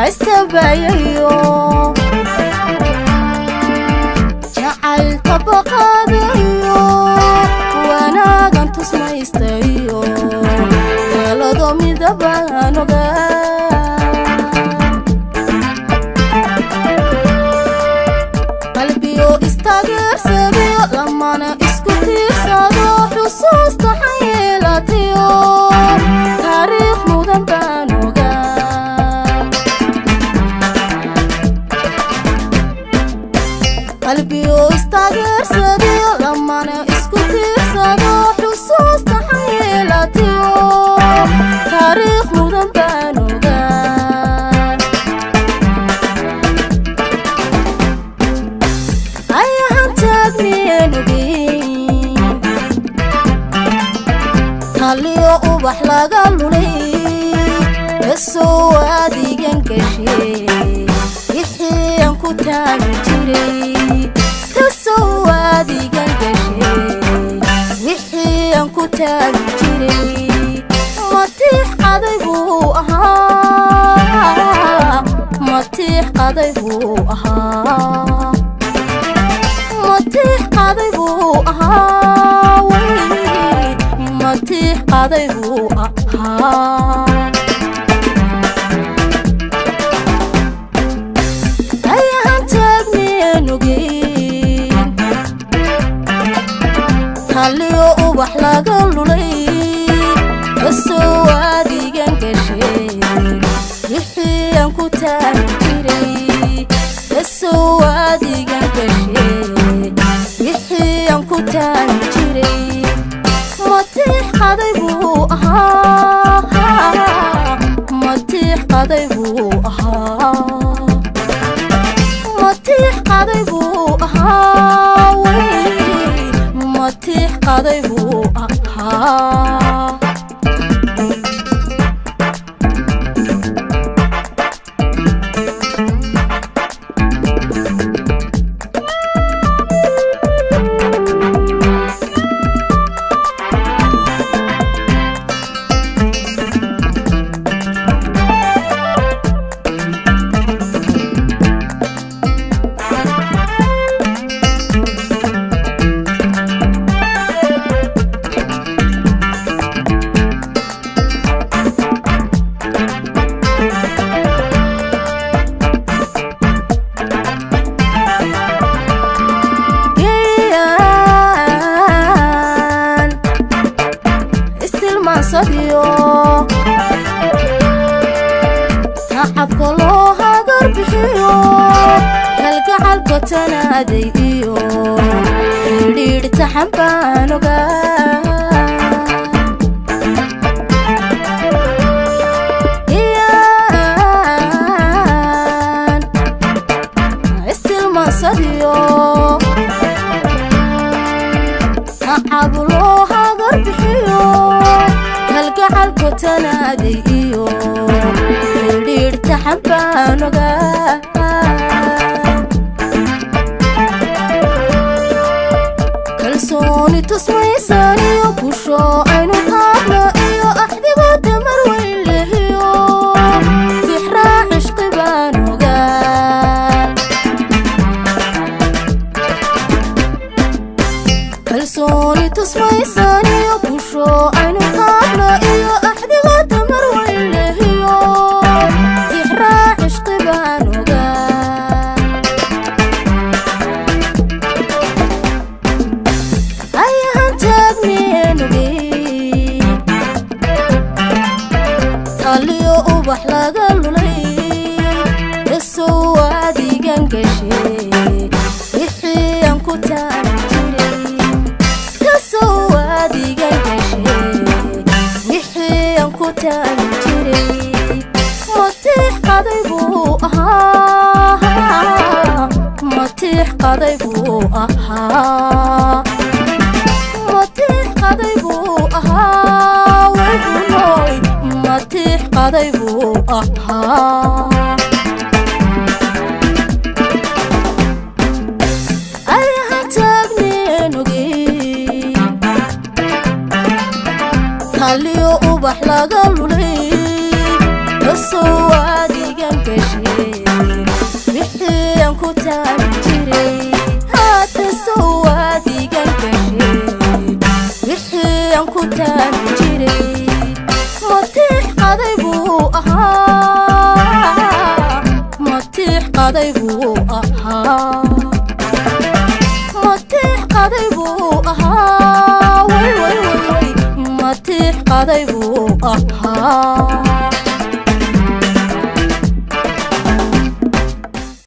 استبايو جعل طبقاديو وانا كنت سميستيو يلا ضمي دبانو قلبيو استاجر سبيو لما انا اسكتير صادو حسوس تحيلاتيو تاريخ مدن بانو قلبيو استاجر سبيو لما انا اسكتير صادو حسوس تحيلاتيو تاريخ مدن بانو خليو ubax laga lulay soo adigan gashay wixii aan ku taagi jiray soo adigan gashay wixii aan ku taagi jiray matix qaday buu ahaa matix qaday buu ahaa matix qaday buu ahaa matix qaday buu ahaa ayahan taagniyanugeen khaliyo ubax laga lulay soo adigan gashay wixii aan ku taagi jiray soo adigan gashay wixii aan ku taagi jiray matix qaday buu ahaa matix qaday buu ahaa matix qaday buu ahaa matix qaday buu ahaa تعب كلها قربيو كالقعل كتنادي إيو لير تحبانو إيان استلمصديو تعب لها قربيو كالقعل كتنادي إيو لير تحبانو كالسوني تسويساني وكشو عينو طابلو إيو أحدي وتمر ويلهيو بحرا عشق بانو كالسوني تسويساني وكشو عينو طابلو إيو أحدي وتمر ويلهيو بحرا عشق بانو خليو ubax laga lulay soo adigan gashay wixii aan ku taagi jiray soo adigan gashay wixii aan ku taagi jiray matix qaday buu ahaa matix qaday buu ahaa matix qaday buu ahaa matix qaday buu ahaa ayahan taagniyanugeen khaliyo ubax laga lulay soo adigan gashay مدان جيري متيح قضيبو متيح قضيبو متيح قضيبو وي وي وي متيح قضيبو